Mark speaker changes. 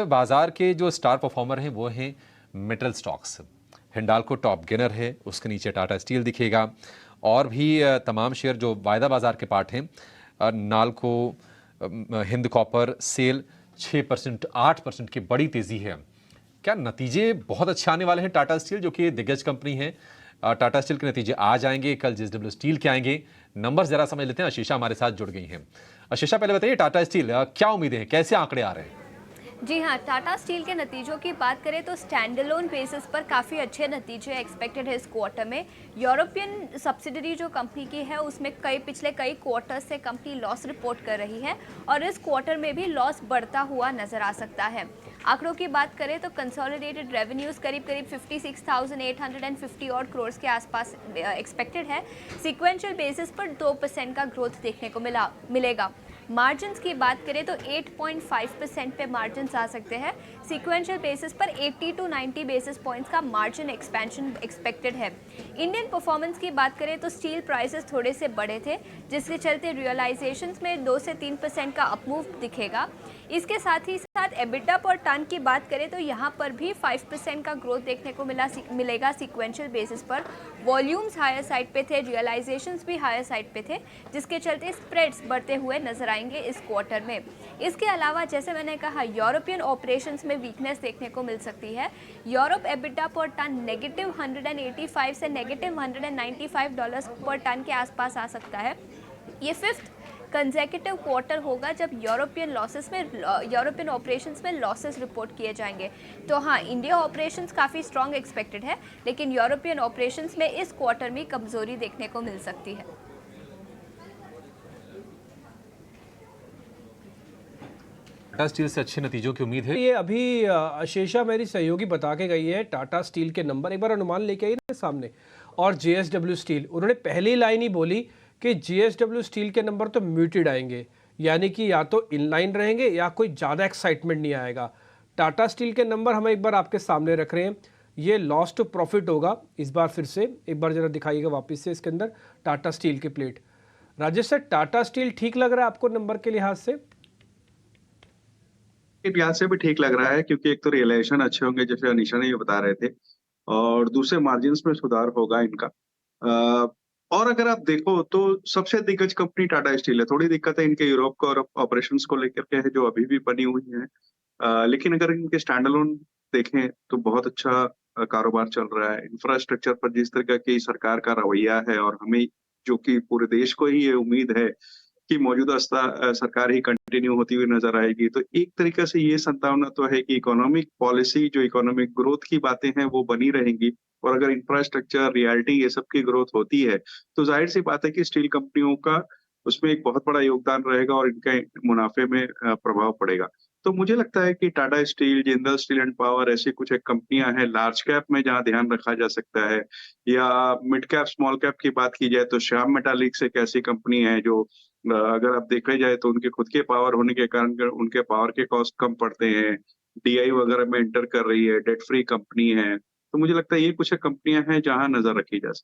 Speaker 1: बाजार के जो स्टार परफॉर्मर हैं वो हैं metal stocks. Hindalco top gainer है, उसके नीचे टाटा स्टील दिखेगा और भी तमाम शेयर जो वायदा बाजार के पार्ट हैं। नाल्को, हिंद कॉपर, सेल 6%, 8% की बड़ी तेजी है। क्या नतीजे बहुत अच्छे आने वाले हैं? टाटा स्टील जो कि दिग्गज कंपनी है, टाटा स्टील के नतीजे आज आएंगे, कल जेएसडब्ल्यू स्टील के आएंगे। नंबर जरा समझ लेते हैं। आशीषा हमारे साथ जुड़ गई हैं। आशीषा, पहले बताइए टाटा स्टील क्या उम्मीदें हैं, कैसे आंकड़े आ रहे हैं?
Speaker 2: जी हाँ, टाटा स्टील के नतीजों की बात करें तो स्टैंडअलोन बेसिस पर काफ़ी अच्छे नतीजे एक्सपेक्टेड है इस क्वार्टर में। यूरोपियन सब्सिडरी जो कंपनी की है उसमें पिछले कई क्वार्टर से कंपनी लॉस रिपोर्ट कर रही है और इस क्वार्टर में भी लॉस बढ़ता हुआ नजर आ सकता है। आंकड़ों की बात करें तो कंसोलिडेटेड रेवेन्यूज़ करीब 56,850 और करोड़ के आसपास एक्सपेक्टेड है। सिक्वेंशियल बेसिस पर 2% का ग्रोथ देखने को मिलेगा। मार्जिन्स की बात करें तो 8.5% पे मार्जिन्स आ सकते हैं। सीक्वेंशियल बेसिस पर 80 टू 90 बेसिस पॉइंट्स का मार्जिन एक्सपेंशन एक्सपेक्टेड है। इंडियन परफॉर्मेंस की बात करें तो स्टील प्राइसेस थोड़े से बढ़े थे, जिसके चलते रियलाइजेशंस में 2 से 3% का अपमूव दिखेगा। इसके साथ ही साथ एबिटा पर टन की बात करें तो यहाँ पर भी 5% का ग्रोथ देखने को मिलेगा सीक्वेंशियल बेसिस पर। वॉल्यूम्स हायर साइड पे थे, रियलाइजेशंस भी हायर साइड पे थे, जिसके चलते स्प्रेड्स बढ़ते हुए नजर आएंगे इस क्वार्टर में। इसके अलावा जैसे मैंने कहा, यूरोपियन ऑपरेशंस में वीकनेस देखने को मिल सकती है। यूरोप एबिटा पर टन नेगेटिव 185 से नेगेटिव $195 पर टन के आसपास आ सकता है। ये फिफ्थ कंसेक्यूटिव क्वार्टर होगा जब यूरोपियन ऑपरेशंस में लॉसेस रिपोर्ट किए जाएंगे। तो हाँ, इंडिया ऑपरेशंस काफ़ी स्ट्रॉन्ग एक्सपेक्टेड है, लेकिन यूरोपियन ऑपरेशंस में इस क्वार्टर में कमजोरी देखने को मिल सकती है।
Speaker 1: टाटा स्टील से अच्छे नतीजों की उम्मीद है।
Speaker 3: ये अभी आशीषा मेरी सहयोगी बता के गई है टाटा स्टील के नंबर, एक बार अनुमान लेके आई ना सामने। और जेएसडब्ल्यू स्टील, उन्होंने पहली लाइन ही बोली कि जेएसडब्ल्यू स्टील के नंबर तो म्यूटेड आएंगे, यानी कि या तो इनलाइन रहेंगे या कोई ज़्यादा एक्साइटमेंट नहीं आएगा। टाटा स्टील के नंबर हम एक बार आपके सामने रख रहे हैं। ये लॉस टू प्रॉफिट होगा इस बार। फिर से एक बार जरा दिखाइएगा वापस से इसके अंदर टाटा स्टील की plate. Rajesh sir, Tata steel ठीक लग रहा है आपको नंबर के लिहाज से?
Speaker 4: के लिहाज से भी ठीक लग रहा है, क्योंकि एक तो रियलाइजेशन अच्छे होंगे जैसे अनीशा ने ये बता रहे थे, और दूसरे मार्जिन्स में सुधार होगा इनका। और अगर आप देखो तो सबसे दिग्गज कंपनी टाटा स्टील है। थोड़ी दिक्कत है इनके यूरोप को और ऑपरेशंस को लेकर के है, जो अभी भी बनी हुई है। लेकिन अगर इनके स्टैंड अलोन देखें तो बहुत अच्छा कारोबार चल रहा है। इंफ्रास्ट्रक्चर पर जिस तरह की सरकार का रवैया है, और हमें जो कि पूरे देश को ही ये उम्मीद है कि मौजूदा सरकार ही कंटिन्यू होती हुई नजर आएगी, तो एक तरीके से ये संभावना तो है कि इकोनॉमिक पॉलिसी, जो इकोनॉमिक ग्रोथ की बातें हैं, वो बनी रहेंगी। और अगर इंफ्रास्ट्रक्चर, रियल्टी, ये सब की ग्रोथ होती है, तो जाहिर सी बात है कि स्टील कंपनियों का उसमें एक बहुत बड़ा योगदान रहेगा और इनके मुनाफे में प्रभाव पड़ेगा। तो मुझे लगता है कि Tata steel, Jindal steel and power, ऐसी कुछ एक कंपनियां हैं लार्ज कैप में जहां ध्यान रखा जा सकता है। या मिड कैप, स्मॉल कैप की बात की जाए तो श्याम मेटालिक्स एक ऐसी कंपनी है जो अगर आप देखा जाए तो उनके खुद के पावर होने के कारण उनके पावर के कॉस्ट कम पड़ते हैं। डीआई वगैरह में एंटर कर रही है, डेट फ्री कंपनी है। तो मुझे लगता है ये कुछ कंपनियां हैं जहां नजर रखी जा सकती है।